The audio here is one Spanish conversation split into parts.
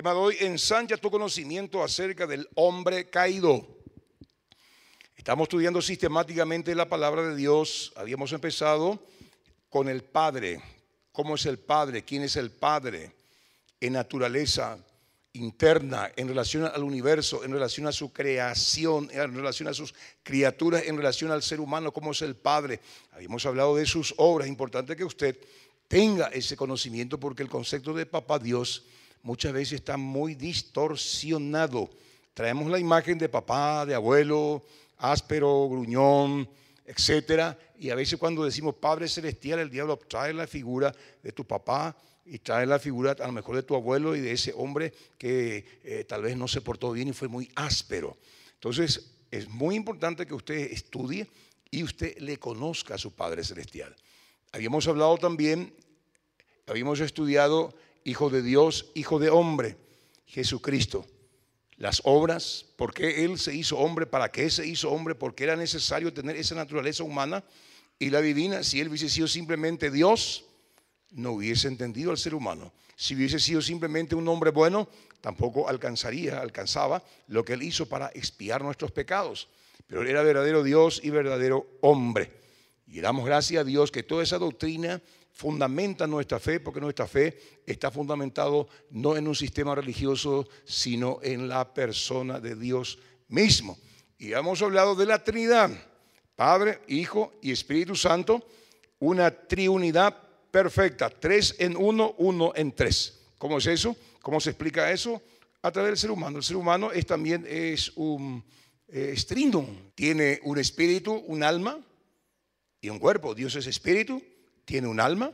Tema de hoy: ensancha tu conocimiento acerca del hombre caído. Estamos estudiando sistemáticamente la palabra de Dios. Habíamos empezado con el Padre. ¿Cómo es el Padre? ¿Quién es el Padre? En naturaleza interna, en relación al universo, en relación a su creación, en relación a sus criaturas, en relación al ser humano, ¿cómo es el Padre? Habíamos hablado de sus obras. Es importante que usted tenga ese conocimiento, porque el concepto de Papá Dios muchas veces está muy distorsionado. Traemos la imagen de papá, de abuelo, áspero, gruñón, etcétera, y a veces cuando decimos Padre Celestial, el diablo trae la figura de tu papá y trae la figura a lo mejor de tu abuelo y de ese hombre que tal vez no se portó bien y fue muy áspero. Entonces es muy importante que usted estudie y usted le conozca a su Padre Celestial. Habíamos hablado también, habíamos estudiado Hijo de Dios, Hijo de hombre, Jesucristo. Las obras, por qué Él se hizo hombre, para qué se hizo hombre, porque era necesario tener esa naturaleza humana y la divina. Si Él hubiese sido simplemente Dios, no hubiese entendido al ser humano. Si hubiese sido simplemente un hombre bueno, tampoco alcanzaba lo que Él hizo para expiar nuestros pecados. Pero Él era verdadero Dios y verdadero hombre. Y damos gracias a Dios que toda esa doctrina fundamenta nuestra fe, porque nuestra fe está fundamentado no en un sistema religioso, sino en la persona de Dios mismo. Y hemos hablado de la Trinidad: Padre, Hijo y Espíritu Santo, una triunidad perfecta, 3 en 1, 1 en 3. ¿Cómo es eso? ¿Cómo se explica eso? A través del ser humano. El ser humano también es un trino, tiene un espíritu, un alma y un cuerpo. Dios es espíritu, tiene un alma,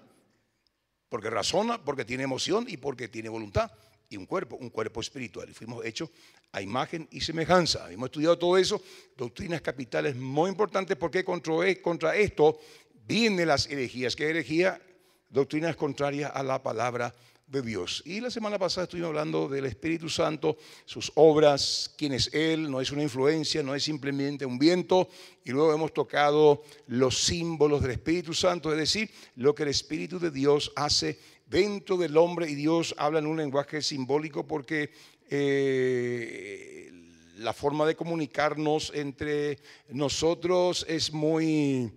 porque razona, porque tiene emoción y porque tiene voluntad, y un cuerpo espiritual. Y fuimos hechos a imagen y semejanza. Hemos estudiado todo eso, doctrinas capitales muy importantes, porque contra esto vienen las herejías. ¿Qué herejía? Doctrinas contrarias a la palabra de Dios. Y la semana pasada estuvimos hablando del Espíritu Santo, sus obras, quién es Él. No es una influencia, no es simplemente un viento. Y luego hemos tocado los símbolos del Espíritu Santo, es decir, lo que el Espíritu de Dios hace dentro del hombre. Y Dios habla en un lenguaje simbólico, porque la forma de comunicarnos entre nosotros es muy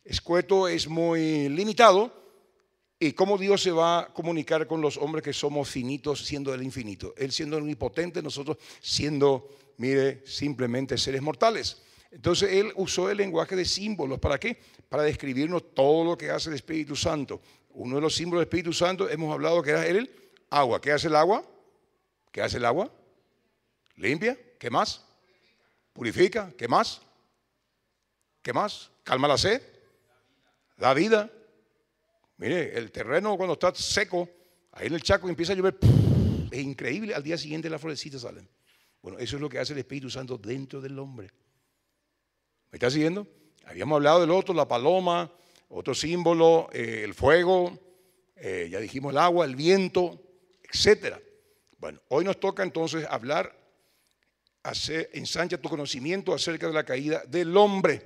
escueto, es muy limitado. ¿Y cómo Dios se va a comunicar con los hombres que somos finitos, siendo el infinito? Él siendo omnipotente, nosotros siendo, mire, simplemente seres mortales. Entonces Él usó el lenguaje de símbolos. ¿Para qué? Para describirnos todo lo que hace el Espíritu Santo. Uno de los símbolos del Espíritu Santo hemos hablado que era el agua. ¿Qué hace el agua? ¿Qué hace el agua? Limpia. ¿Qué más? Purifica. ¿Qué más? ¿Qué más? Calma la sed. Da vida. Mire, el terreno cuando está seco, ahí en el Chaco empieza a llover, es increíble, al día siguiente las florecitas salen. Bueno, eso es lo que hace el Espíritu Santo dentro del hombre. ¿Me está siguiendo? Habíamos hablado del otro, la paloma, otro símbolo, el fuego, ya dijimos el agua, el viento, etcétera. Bueno, hoy nos toca entonces hablar, ensancha tu conocimiento acerca de la caída del hombre.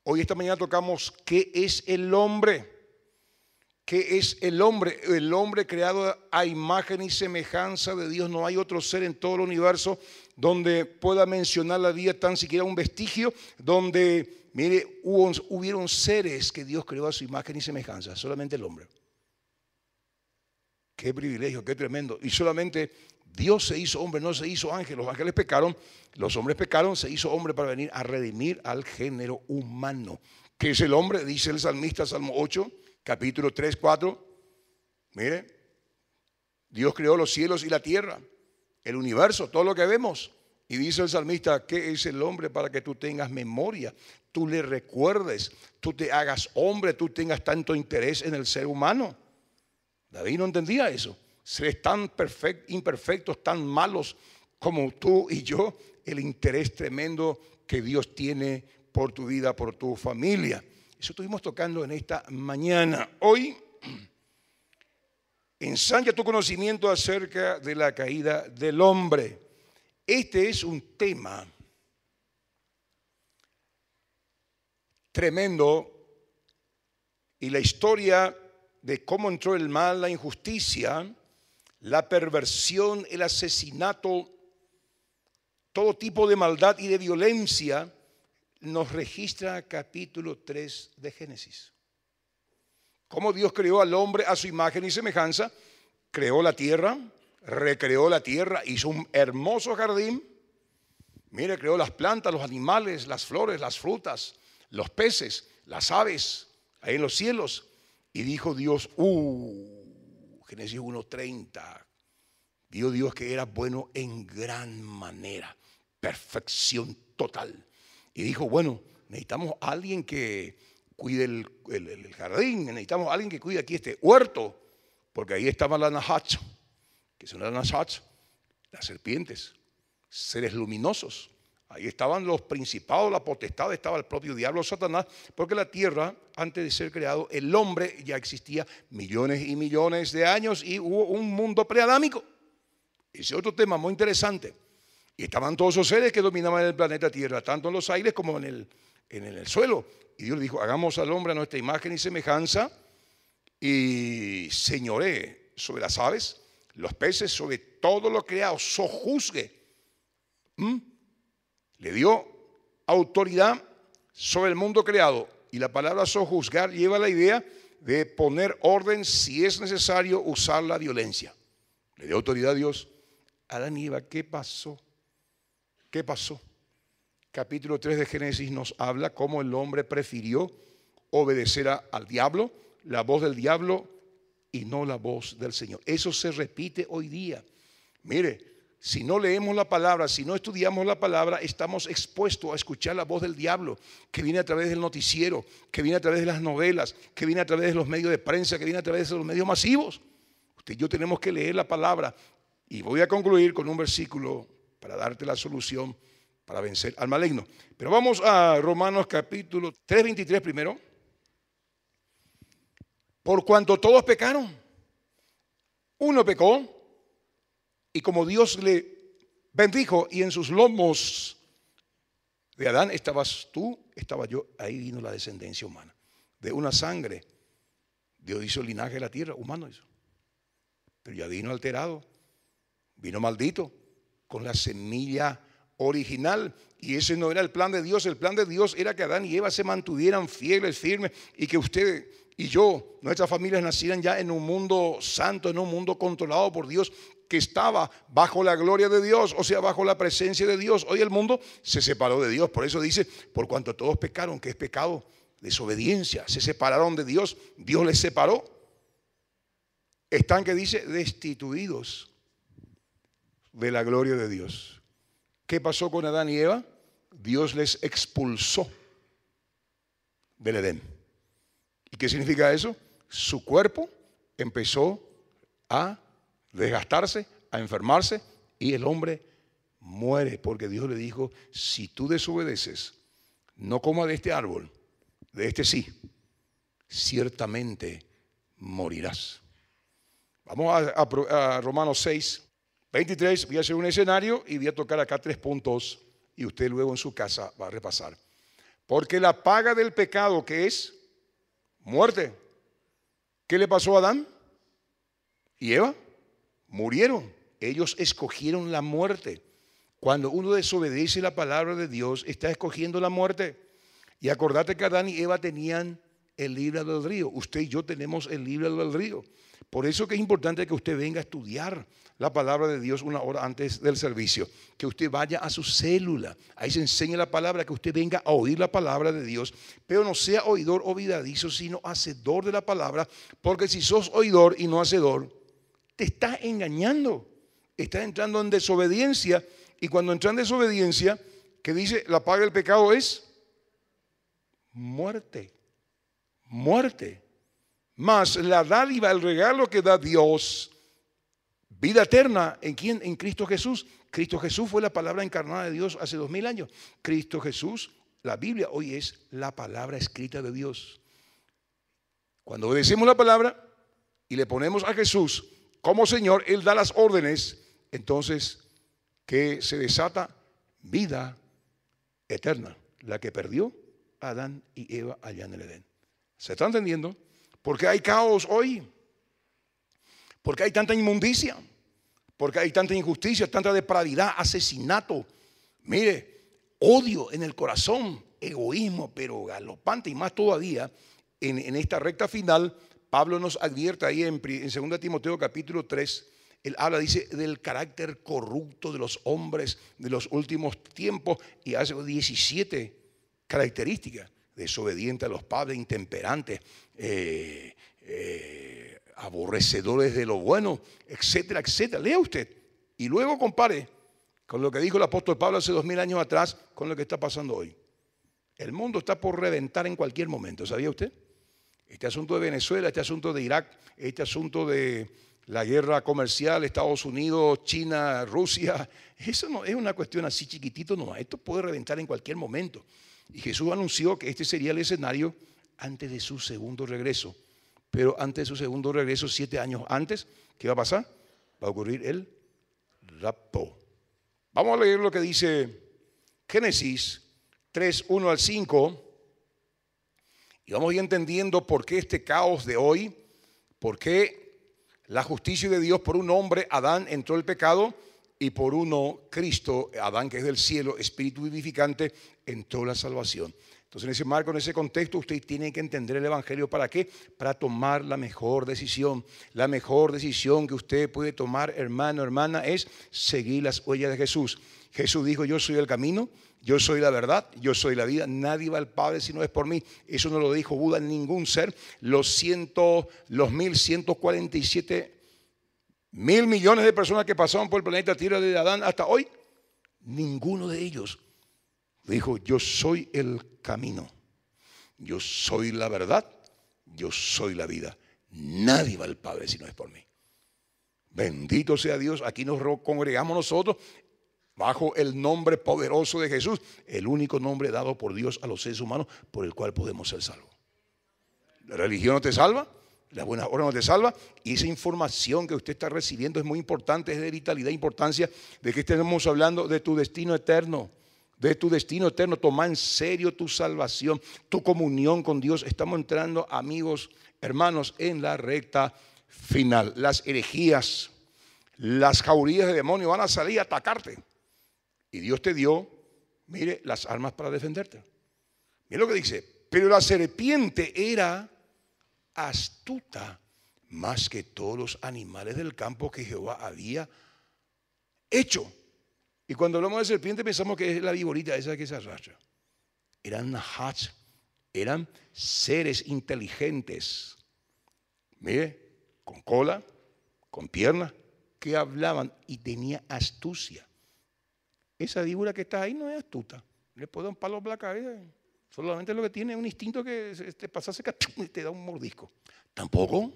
Hoy esta mañana tocamos ¿qué es el hombre? ¿Qué es el hombre? El hombre creado a imagen y semejanza de Dios. No hay otro ser en todo el universo donde pueda mencionar la vida tan siquiera un vestigio, donde, mire, hubieron seres que Dios creó a su imagen y semejanza. Solamente el hombre. Qué privilegio, qué tremendo. Y solamente Dios se hizo hombre, no se hizo ángel. Los ángeles pecaron, los hombres pecaron, se hizo hombre para venir a redimir al género humano. ¿Qué es el hombre? Dice el salmista, Salmo 8. Capítulo 3, 4, mire, Dios creó los cielos y la tierra, el universo, todo lo que vemos. Y dice el salmista, ¿qué es el hombre para que tú tengas memoria? Tú le recuerdes, tú te hagas hombre, tú tengas tanto interés en el ser humano. David no entendía eso. Seres tan imperfectos, tan malos como tú y yo, el interés tremendo que Dios tiene por tu vida, por tu familia. Eso estuvimos tocando en esta mañana. Hoy, ensancha tu conocimiento acerca de la caída del hombre. Este es un tema tremendo, y la historia de cómo entró el mal, la injusticia, la perversión, el asesinato, todo tipo de maldad y de violencia, nos registra capítulo 3 de Génesis. Cómo Dios creó al hombre a su imagen y semejanza, creó la tierra, recreó la tierra, hizo un hermoso jardín. Mire, creó las plantas, los animales, las flores, las frutas, los peces, las aves, ahí en los cielos. Y dijo Dios, Génesis 1:30, vio Dios que era bueno en gran manera, perfección total. Y dijo, bueno, necesitamos a alguien que cuide el jardín, necesitamos a alguien que cuide aquí este huerto, porque ahí estaban las Nahash, que son las Nahash, las serpientes, seres luminosos. Ahí estaban los principados, la potestad, estaba el propio diablo Satanás, porque la tierra, antes de ser creado, el hombre ya existía millones y millones de años y hubo un mundo preadámico. Ese es otro tema muy interesante. Y estaban todos esos seres que dominaban el planeta Tierra, tanto en los aires como en el suelo. Y Dios dijo, hagamos al hombre a nuestra imagen y semejanza y señoree sobre las aves, los peces, sobre todo lo creado, sojuzgue. Le dio autoridad sobre el mundo creado. Y la palabra sojuzgar lleva la idea de poner orden si es necesario usar la violencia. Le dio autoridad a Dios. Adán y Eva, ¿qué pasó? ¿Qué pasó? Capítulo 3 de Génesis nos habla cómo el hombre prefirió obedecer al diablo, la voz del diablo y no la voz del Señor. Eso se repite hoy día. Mire, si no leemos la palabra, si no estudiamos la palabra, estamos expuestos a escuchar la voz del diablo, que viene a través del noticiero, que viene a través de las novelas, que viene a través de los medios de prensa, que viene a través de los medios masivos. Usted y yo tenemos que leer la palabra. Y voy a concluir con un versículo para darte la solución para vencer al maligno. Pero vamos a Romanos capítulo 3:23 primero. Por cuanto todos pecaron, uno pecó, y como Dios le bendijo, y en sus lomos de Adán estabas tú, estaba yo, ahí vino la descendencia humana. De una sangre, Dios hizo el linaje de la tierra, humano hizo. Pero ya vino alterado, vino maldito, con la semilla original. Y ese no era el plan de Dios. El plan de Dios era que Adán y Eva se mantuvieran fieles, firmes, y que usted y yo, nuestras familias, nacieran ya en un mundo santo, en un mundo controlado por Dios, que estaba bajo la gloria de Dios, o sea, bajo la presencia de Dios. Hoy el mundo se separó de Dios. Por eso dice, por cuanto todos pecaron, que es pecado, desobediencia, se separaron de Dios, Dios les separó. Están, que dice, destituidos de la gloria de Dios. ¿Qué pasó con Adán y Eva? Dios les expulsó del Edén. ¿Y qué significa eso? Su cuerpo empezó a desgastarse, a enfermarse, y el hombre muere, porque Dios le dijo, si tú desobedeces, no comas de este árbol, de este sí, ciertamente morirás. Vamos a Romanos 6:23, voy a hacer un escenario y voy a tocar acá 3 puntos y usted luego en su casa va a repasar. Porque la paga del pecado, ¿qué es? Muerte. ¿Qué le pasó a Adán y Eva? Murieron. Ellos escogieron la muerte. Cuando uno desobedece la palabra de Dios, está escogiendo la muerte. Y acordate que Adán y Eva tenían el libre albedrío. Usted y yo tenemos el libre albedrío. Por eso que es importante que usted venga a estudiar la palabra de Dios una hora antes del servicio. Que usted vaya a su célula. Ahí se enseña la palabra, que usted venga a oír la palabra de Dios. Pero no sea oidor olvidadizo, sino hacedor de la palabra. Porque si sos oidor y no hacedor, te estás engañando. Estás entrando en desobediencia. Y cuando entra en desobediencia, que dice, la paga del pecado es muerte. Muerte. Mas la dádiva, el regalo que da Dios, vida eterna, ¿en quién? En Cristo Jesús. Cristo Jesús fue la palabra encarnada de Dios hace 2000 años. Cristo Jesús, la Biblia hoy es la palabra escrita de Dios. Cuando obedecemos la palabra y le ponemos a Jesús como Señor, Él da las órdenes, entonces que se desata vida eterna, la que perdió Adán y Eva allá en el Edén. ¿Se está entendiendo? Porque hay caos hoy, porque hay tanta inmundicia, Porque hay tanta injusticia, tanta depravidad, asesinato, mire, odio en el corazón, egoísmo, pero galopante, y más todavía en esta recta final. Pablo nos advierte ahí en 2 Timoteo capítulo 3, él habla, dice, del carácter corrupto de los hombres de los últimos tiempos, y hace 17 características: desobedientes a los padres, intemperantes, aborrecedores de lo bueno, etcétera, etcétera. Lea usted y luego compare con lo que dijo el apóstol Pablo hace 2000 años atrás con lo que está pasando hoy. El mundo está por reventar en cualquier momento, ¿sabía usted? Este asunto de Venezuela, este asunto de Irak, este asunto de la guerra comercial, Estados Unidos, China, Rusia, eso no es una cuestión así chiquitito nomás. Esto puede reventar en cualquier momento. Y Jesús anunció que este sería el escenario antes de su segundo regreso. Pero antes de su segundo regreso, 7 años antes, ¿qué va a pasar? Va a ocurrir el rapto. Vamos a leer lo que dice Génesis 3, 1 al 5. Y vamos a ir entendiendo por qué este caos de hoy, por qué la justicia de Dios por un hombre, Adán, entró el pecado, y por uno, Cristo, Adán, que es del cielo, espíritu vivificante, entró la salvación. Entonces, en ese marco, en ese contexto, usted tiene que entender el Evangelio. ¿Para qué? Para tomar la mejor decisión. La mejor decisión que usted puede tomar, hermano, hermana, es seguir las huellas de Jesús. Jesús dijo: yo soy el camino, yo soy la verdad, yo soy la vida. Nadie va al Padre si no es por mí. Eso no lo dijo Buda, ningún ser. Los 1.147 mil millones de personas que pasaron por el planeta Tierra desde Adán hasta hoy, ninguno de ellos dijo: yo soy el camino, yo soy la verdad, yo soy la vida. Nadie va al Padre si no es por mí. Bendito sea Dios. Aquí nos congregamos nosotros bajo el nombre poderoso de Jesús, el único nombre dado por Dios a los seres humanos por el cual podemos ser salvos. La religión no te salva, la buena obra no te salva, y esa información que usted está recibiendo es muy importante, es de vitalidad, importancia, de que estemos hablando de tu destino eterno. De tu destino eterno. Toma en serio tu salvación, tu comunión con Dios. Estamos entrando, amigos, hermanos, en la recta final. Las herejías, las jaurías de demonios van a salir a atacarte. Y Dios te dio, mire, las armas para defenderte. Mire lo que dice: pero la serpiente era astuta más que todos los animales del campo que Jehová había hecho. Y cuando hablamos de serpiente pensamos que es la viborita esa que se arrastra. Eran nahats, eran seres inteligentes. Mire, con cola, con piernas, que hablaban y tenía astucia. Esa víbora que está ahí no es astuta. Le puedo dar un palo por la cabeza. Solamente lo que tiene es un instinto que te pasa cerca y te da un mordisco. Tampoco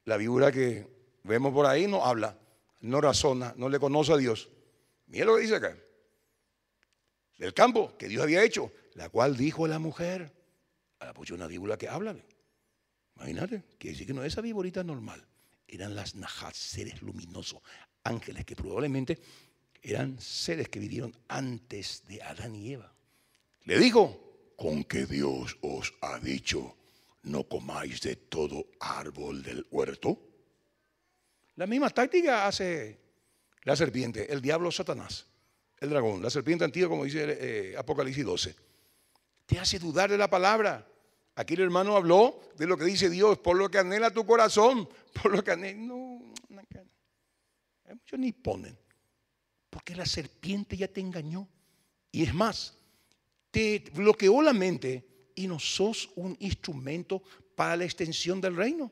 la víbora que vemos por ahí no habla, no razona, no le conoce a Dios. Mira lo que dice acá: del campo que Dios había hecho, la cual dijo la mujer. Pues una víbora que habla. Imagínate, quiere decir que no es esa víborita normal. Eran las nahats, seres luminosos, ángeles que probablemente eran seres que vivieron antes de Adán y Eva. Le dijo: ¿con qué Dios os ha dicho no comáis de todo árbol del huerto? La misma táctica hace la serpiente, el diablo, Satanás, el dragón, la serpiente antigua, como dice Apocalipsis 12. Te hace dudar de la palabra. Aquí el hermano habló de lo que dice Dios: por lo que anhela tu corazón, por lo que anhela. No, muchos ni ponen. Porque la serpiente ya te engañó. Y es más, te bloqueó la mente y no sos un instrumento para la extensión del reino.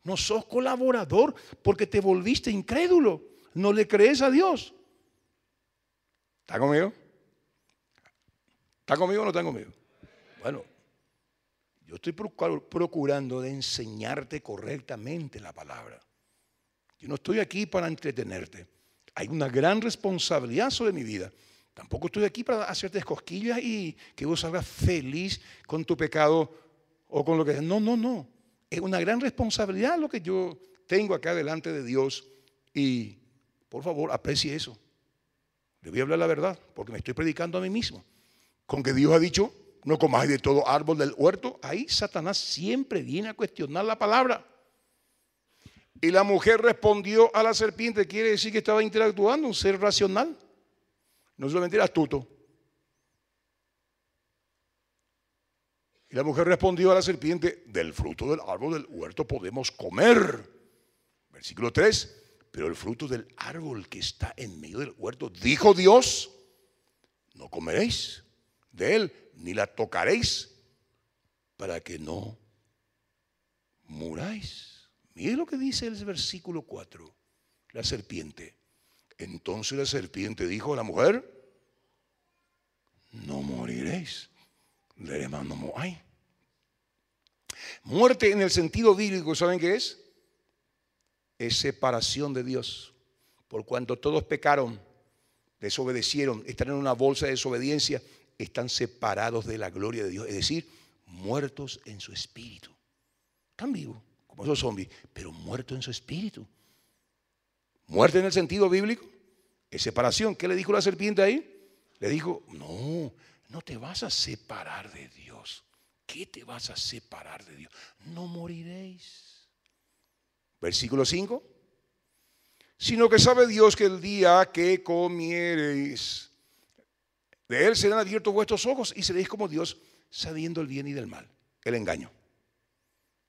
No sos colaborador porque te volviste incrédulo. No le crees a Dios. ¿Está conmigo? ¿Está conmigo o no está conmigo? Bueno, yo estoy procurando de enseñarte correctamente la palabra. Yo no estoy aquí para entretenerte. Hay una gran responsabilidad sobre mi vida. Tampoco estoy aquí para hacerte cosquillas y que vos salgas feliz con tu pecado o con lo que... No. Es una gran responsabilidad lo que yo tengo acá delante de Dios. Y por favor, aprecie eso. Le voy a hablar la verdad porque me estoy predicando a mí mismo. Con que Dios ha dicho: no comáis de todo árbol del huerto. Ahí Satanás siempre viene a cuestionar la palabra. Y la mujer respondió a la serpiente. Quiere decir que estaba interactuando, un ser racional, no solamente era astuto. Y la mujer respondió a la serpiente: del fruto del árbol del huerto podemos comer. Versículo 3. Pero el fruto del árbol que está en medio del huerto, dijo Dios, no comeréis de él, ni la tocaréis, para que no muráis. Mire lo que dice el versículo 4. La serpiente. Entonces la serpiente dijo a la mujer: no moriréis. Muerte en el sentido bíblico, ¿saben qué es? Es separación de Dios. Por cuanto todos pecaron, desobedecieron, están en una bolsa de desobediencia, están separados de la gloria de Dios. Es decir, muertos en su espíritu. Están vivos, como esos zombies, pero muertos en su espíritu. Muerte en el sentido bíblico es separación. ¿Qué le dijo la serpiente ahí? Le dijo: no, no te vas a separar de Dios. ¿Qué te vas a separar de Dios? No moriréis. Versículo 5. Sino que sabe Dios que el día que comiereis de él serán abiertos vuestros ojos y seréis como Dios, sabiendo el bien y del mal. El engaño.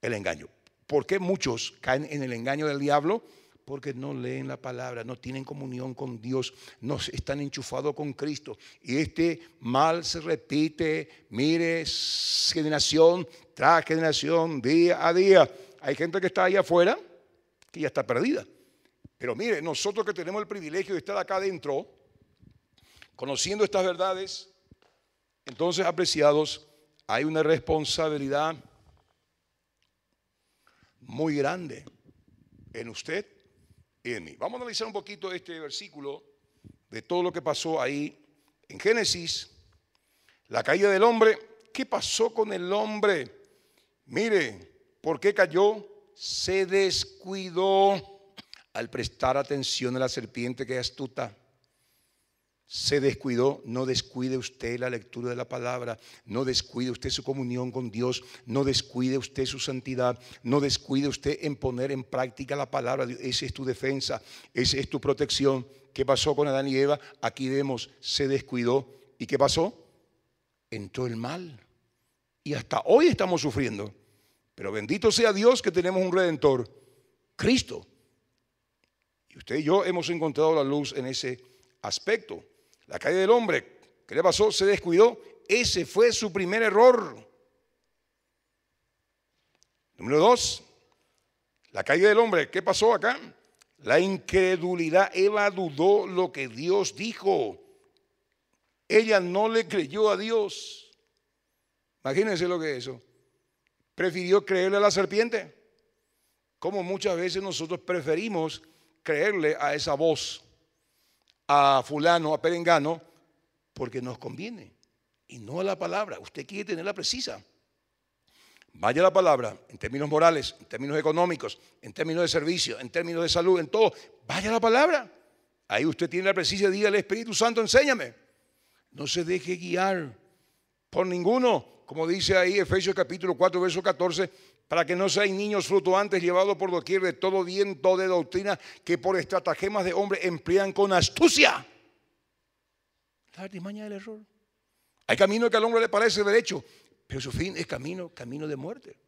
El engaño. ¿Por qué muchos caen en el engaño del diablo? Porque no leen la palabra, no tienen comunión con Dios, no están enchufados con Cristo. Y este mal se repite, mire, generación tras generación, día a día. Hay gente que está ahí afuera que ya está perdida. Pero mire, nosotros que tenemos el privilegio de estar acá adentro, conociendo estas verdades, entonces, apreciados, hay una responsabilidad muy grande en usted y en mí. Vamos a analizar un poquito este versículo de todo lo que pasó ahí en Génesis, la caída del hombre. ¿Qué pasó con el hombre? Mire, ¿por qué cayó? Se descuidó al prestar atención a la serpiente, que es astuta. Se descuidó. No descuide usted la lectura de la palabra, no descuide usted su comunión con Dios, no descuide usted su santidad, no descuide usted en poner en práctica la palabra de Dios. Esa es tu defensa, esa es tu protección. ¿Qué pasó con Adán y Eva? Aquí vemos, se descuidó. ¿Y qué pasó? Entró el mal. Y hasta hoy estamos sufriendo. Pero bendito sea Dios que tenemos un Redentor, Cristo. Y usted y yo hemos encontrado la luz en ese aspecto. La caída del hombre, ¿qué le pasó? Se descuidó. Ese fue su primer error. Número 2, la caída del hombre, ¿qué pasó acá? La incredulidad. Eva dudó lo que Dios dijo. Ella no le creyó a Dios. Imagínense lo que es eso. Prefirió creerle a la serpiente. Como muchas veces nosotros preferimos creerle a esa voz, a fulano, a perengano, porque nos conviene y no a la palabra. Usted quiere tenerla precisa. Vaya a la palabra en términos morales, en términos económicos, en términos de servicio, en términos de salud, en todo. Vaya a la palabra. Ahí usted tiene la precisa. Diga al Espíritu Santo: enséñame. No se deje guiar por ninguno. Como dice ahí Efesios capítulo 4, verso 14, para que no seáis niños fluctuantes, llevados por doquier de todo viento de doctrina, que por estratagemas de hombre emplean con astucia la artimaña del error. Hay camino que al hombre le parece derecho, pero su fin es camino de muerte.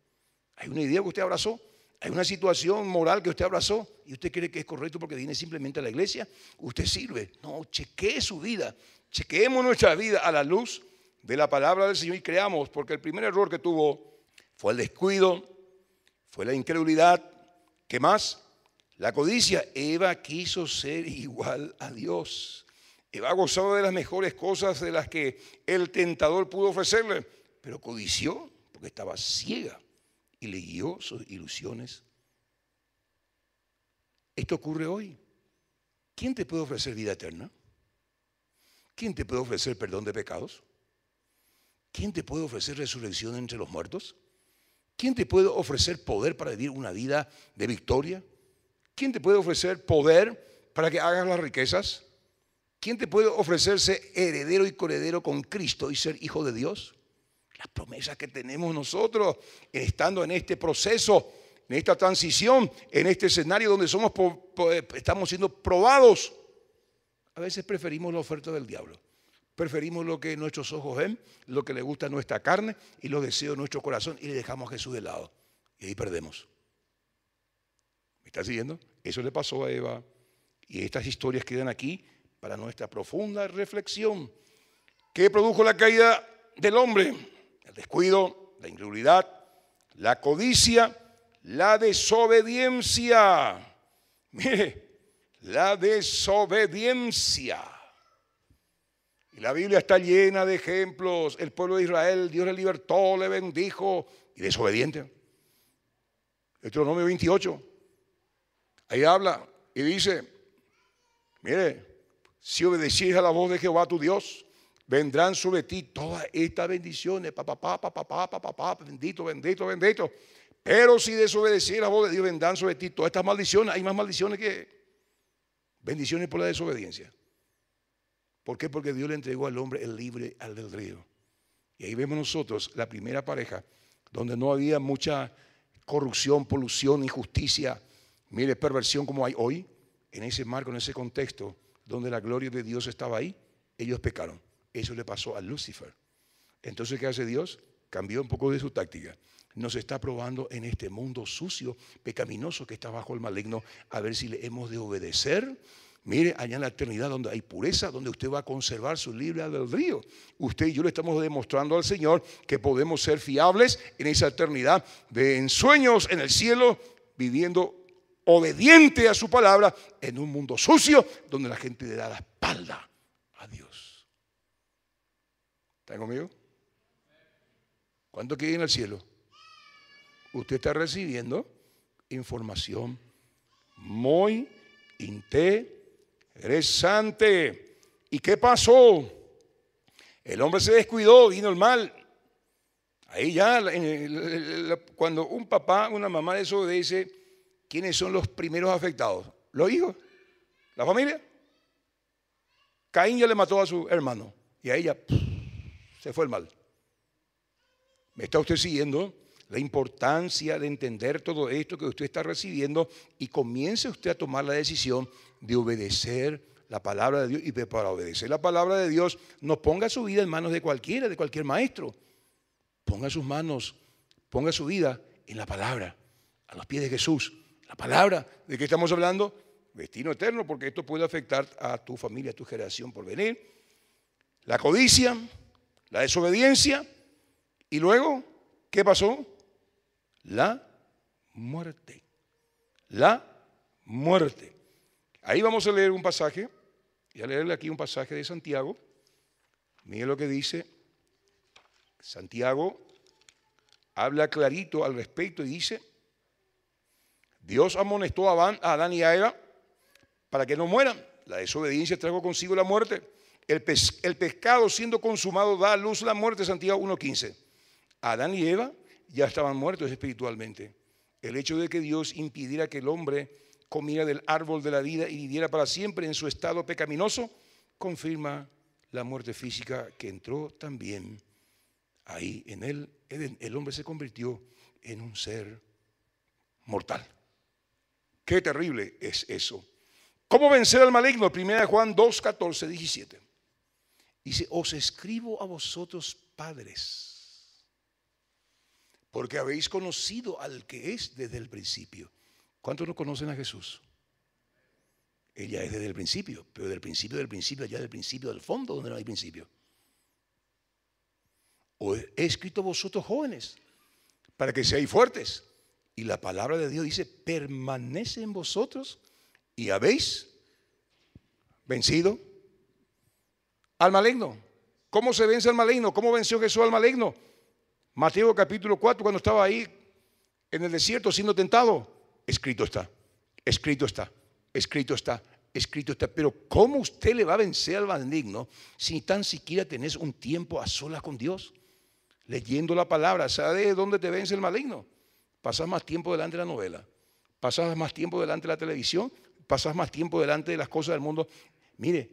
Hay una idea que usted abrazó, hay una situación moral que usted abrazó y usted cree que es correcto porque viene simplemente a la iglesia. Usted sirve. No, chequee su vida, chequeemos nuestra vida a la luz de la palabra del Señor y creamos, porque el primer error que tuvo fue el descuido, fue la incredulidad. ¿Qué más? La codicia. Eva quiso ser igual a Dios. Eva gozaba de las mejores cosas de las que el tentador pudo ofrecerle, pero codició porque estaba ciega y le guió sus ilusiones. Esto ocurre hoy. ¿Quién te puede ofrecer vida eterna? ¿Quién te puede ofrecer perdón de pecados? ¿Quién te puede ofrecer resurrección entre los muertos? ¿Quién te puede ofrecer poder para vivir una vida de victoria? ¿Quién te puede ofrecer poder para que hagas las riquezas? ¿Quién te puede ofrecerse heredero y coheredero con Cristo y ser hijo de Dios? Las promesas que tenemos nosotros estando en este proceso en esta transición, en este escenario donde estamos siendo probados, a veces preferimos la oferta del diablo. Preferimos lo que nuestros ojos ven, lo que le gusta a nuestra carne y los deseos de nuestro corazón, y le dejamos a Jesús de lado. Y ahí perdemos. ¿Me está siguiendo? Eso le pasó a Eva. Y estas historias quedan aquí para nuestra profunda reflexión. ¿Qué produjo la caída del hombre? El descuido, la incredulidad, la codicia, la desobediencia. Mire, la desobediencia. Y la Biblia está llena de ejemplos. El pueblo de Israel, Dios le libertó, le bendijo, y desobediente. Deuteronomio 28. Ahí habla y dice, mire, si obedecieres a la voz de Jehová tu Dios, vendrán sobre ti todas estas bendiciones. Bendito, bendito, bendito. Pero si desobedecieres la voz de Dios, vendrán sobre ti todas estas maldiciones. Hay más maldiciones que bendiciones por la desobediencia. ¿Por qué? Porque Dios le entregó al hombre el libre albedrío. Y ahí vemos nosotros la primera pareja, donde no había mucha corrupción, polución, injusticia, mire, perversión como hay hoy. En ese marco, en ese contexto, donde la gloria de Dios estaba ahí, ellos pecaron. Eso le pasó a Lucifer. Entonces, ¿qué hace Dios? Cambió un poco de su táctica. Nos está probando en este mundo sucio, pecaminoso que está bajo el maligno, a ver si le hemos de obedecer. Mire, allá en la eternidad donde hay pureza, donde usted va a conservar su libre albedrío. Usted y yo le estamos demostrando al Señor que podemos ser fiables en esa eternidad de ensueños en el cielo, viviendo obediente a su palabra en un mundo sucio donde la gente le da la espalda a Dios. ¿Están conmigo? ¿Cuánto quieren ir al cielo? Usted está recibiendo información muy interesante. ¿Y qué pasó? El hombre se descuidó, vino el mal. Ahí ya, cuando un papá, una mamá desobedece, ¿quiénes son los primeros afectados? Los hijos, la familia. Caín ya le mató a su hermano y a ella se fue el mal. ¿Me está usted siguiendo? La importancia de entender todo esto que usted está recibiendo, y comience usted a tomar la decisión de obedecer la palabra de Dios. Y para obedecer la palabra de Dios, no ponga su vida en manos de cualquiera, de cualquier maestro. Ponga sus manos, ponga su vida en la palabra, a los pies de Jesús. La palabra, ¿de qué estamos hablando? Destino eterno, porque esto puede afectar a tu familia, a tu generación por venir. La codicia, la desobediencia, y luego, ¿qué pasó? La muerte. La muerte. Ahí vamos a leer un pasaje. Voy a leerle aquí un pasaje de Santiago. Mire lo que dice. Santiago habla clarito al respecto y dice: Dios amonestó a Adán y a Eva para que no mueran. La desobediencia trajo consigo la muerte. El pecado siendo consumado da a luz la muerte. Santiago 1:15. Adán y Eva ya estaban muertos espiritualmente. El hecho de que Dios impidiera que el hombre comiera del árbol de la vida y viviera para siempre en su estado pecaminoso confirma la muerte física que entró también ahí en él. El hombre se convirtió en un ser mortal. Qué terrible es eso. ¿Cómo vencer al maligno? 1 Juan 2, 14, 17. Dice: os escribo a vosotros, padres, porque habéis conocido al que es desde el principio. ¿Cuántos no conocen a Jesús? Ella es desde el principio, pero del principio, allá del principio del fondo, donde no hay principio. Os he escrito a vosotros, jóvenes, para que seáis fuertes. Y la palabra de Dios dice: permanece en vosotros y habéis vencido al maligno. ¿Cómo se vence al maligno? ¿Cómo venció Jesús al maligno? Mateo capítulo 4, cuando estaba ahí en el desierto siendo tentado, escrito está, escrito está, escrito está, escrito está. Pero ¿cómo usted le va a vencer al maligno si tan siquiera tenés un tiempo a solas con Dios? Leyendo la palabra. ¿Sabe de dónde te vence el maligno? Pasas más tiempo delante de la novela, pasas más tiempo delante de la televisión, pasas más tiempo delante de las cosas del mundo. Mire,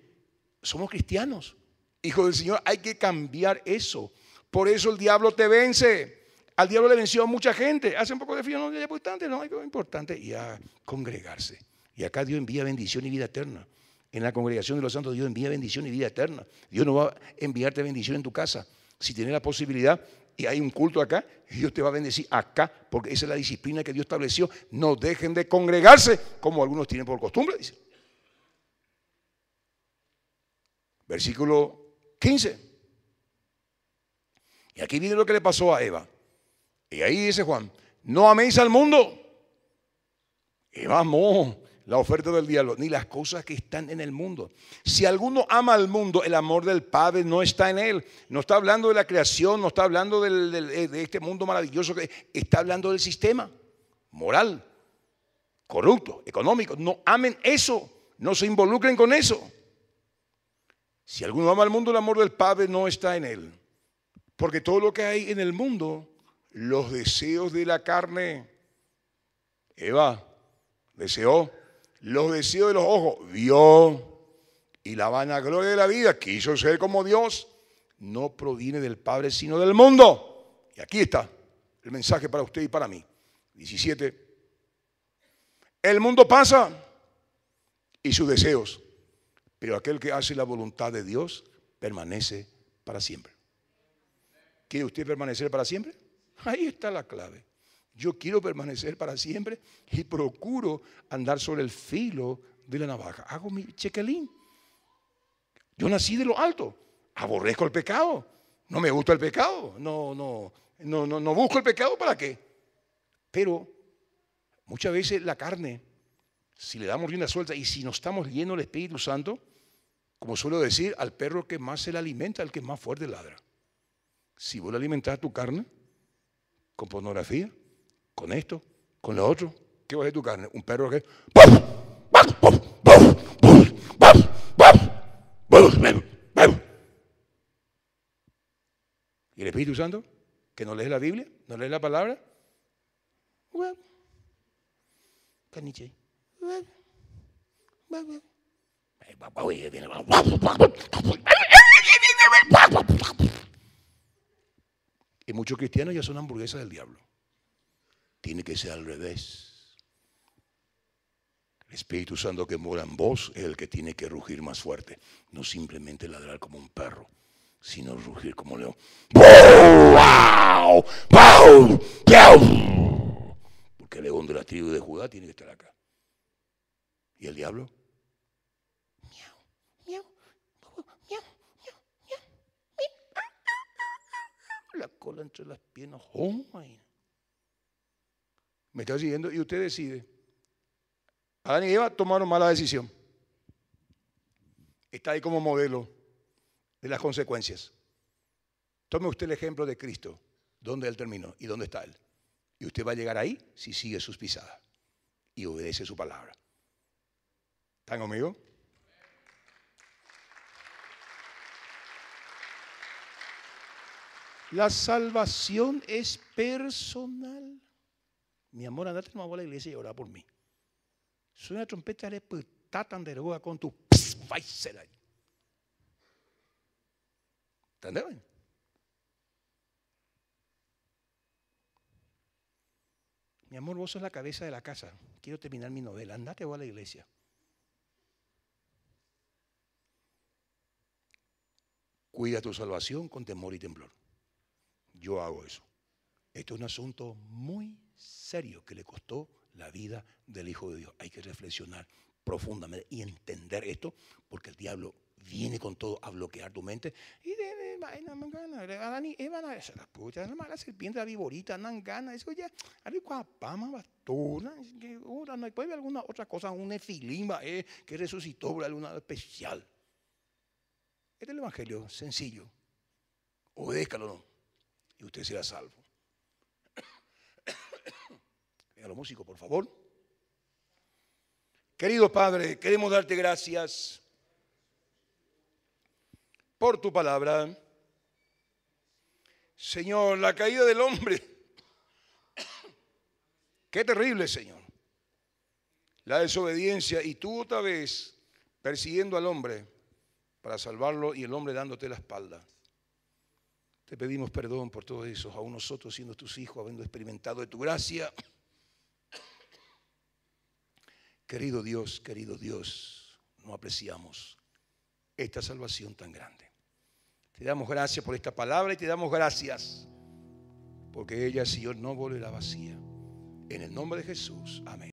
somos cristianos, hijos del Señor, hay que cambiar eso. Por eso el diablo te vence. Al diablo le venció a mucha gente. Hace un poco de frío, no es importante, no, es importante. Y a congregarse. Y acá Dios envía bendición y vida eterna. En la congregación de los santos Dios envía bendición y vida eterna. Dios no va a enviarte bendición en tu casa. Si tienes la posibilidad y hay un culto acá, Dios te va a bendecir acá, porque esa es la disciplina que Dios estableció. No dejen de congregarse como algunos tienen por costumbre, dice. Versículo 15. Y aquí viene lo que le pasó a Eva. Y ahí dice Juan, no améis al mundo. Eva amó la oferta del diablo, ni las cosas que están en el mundo. Si alguno ama al mundo, el amor del Padre no está en él. No está hablando de la creación, no está hablando de este mundo maravilloso, está hablando del sistema moral, corrupto, económico. No amen eso, no se involucren con eso. Si alguno ama al mundo, el amor del Padre no está en él. Porque todo lo que hay en el mundo, los deseos de la carne, Eva deseó, los deseos de los ojos, vio, y la vanagloria de la vida, quiso ser como Dios, no proviene del Padre sino del mundo. Y aquí está el mensaje para usted y para mí. 17. El mundo pasa y sus deseos, pero aquel que hace la voluntad de Dios permanece para siempre. ¿Quiere usted permanecer para siempre? Ahí está la clave. Yo quiero permanecer para siempre y procuro andar sobre el filo de la navaja. Hago mi chequelín. Yo nací de lo alto. Aborrezco el pecado. No me gusta el pecado. No busco el pecado. ¿Para qué? Pero muchas veces la carne, si le damos rienda suelta y si no estamos llenos del Espíritu Santo, como suelo decir, al perro que más se le alimenta, al que más fuerte ladra. Si vos le alimentás tu carne con pornografía, con esto, con lo otro, ¿qué va a hacer tu carne? Un perro que... ¿Y el Espíritu Santo? ¿Que no lees la Biblia? ¿No lees la palabra? Caniche. Y muchos cristianos ya son hamburguesas del diablo. Tiene que ser al revés. El Espíritu Santo que mora en vos es el que tiene que rugir más fuerte. No simplemente ladrar como un perro, sino rugir como un león. Porque el león de la tribu de Judá tiene que estar acá. ¿Y el diablo? La cola entre las piernas. Oh my. ¿Me está siguiendo? Y usted decide. Adán y Eva tomaron mala decisión. Está ahí como modelo de las consecuencias. Tome usted el ejemplo de Cristo, donde Él terminó y dónde está Él. Y usted va a llegar ahí si sigue sus pisadas y obedece su palabra. ¿Están conmigo? La salvación es personal. Mi amor, andate a la iglesia y ora por mí. Suena la trompeta de putatan de roga con tu faisera. ¿Entendés? Mi amor, vos sos la cabeza de la casa. Quiero terminar mi novela. Andate vos a la iglesia. Cuida tu salvación con temor y temblor. Yo hago eso. Esto es un asunto muy serio que le costó la vida del Hijo de Dios. Hay que reflexionar profundamente y entender esto, porque el diablo viene con todo a bloquear tu mente. Y Adán y Eva, la puta, la serpiente, la viborita, nangana, eso ya, pama, bastona, no puede haber alguna otra cosa, un nefilima que resucitó, alguna especial. Este es el evangelio sencillo. Obedézcalo, ¿no? Y usted será salvo. Venga, los músicos, por favor. Querido Padre, queremos darte gracias por tu palabra. Señor, la caída del hombre. Qué terrible, Señor. La desobediencia y tú otra vez persiguiendo al hombre para salvarlo y el hombre dándote la espalda. Te pedimos perdón por todo eso, aún nosotros siendo tus hijos, habiendo experimentado de tu gracia. Querido Dios, no apreciamos esta salvación tan grande. Te damos gracias por esta palabra y te damos gracias porque ella, Señor, no volverá vacía. En el nombre de Jesús, amén.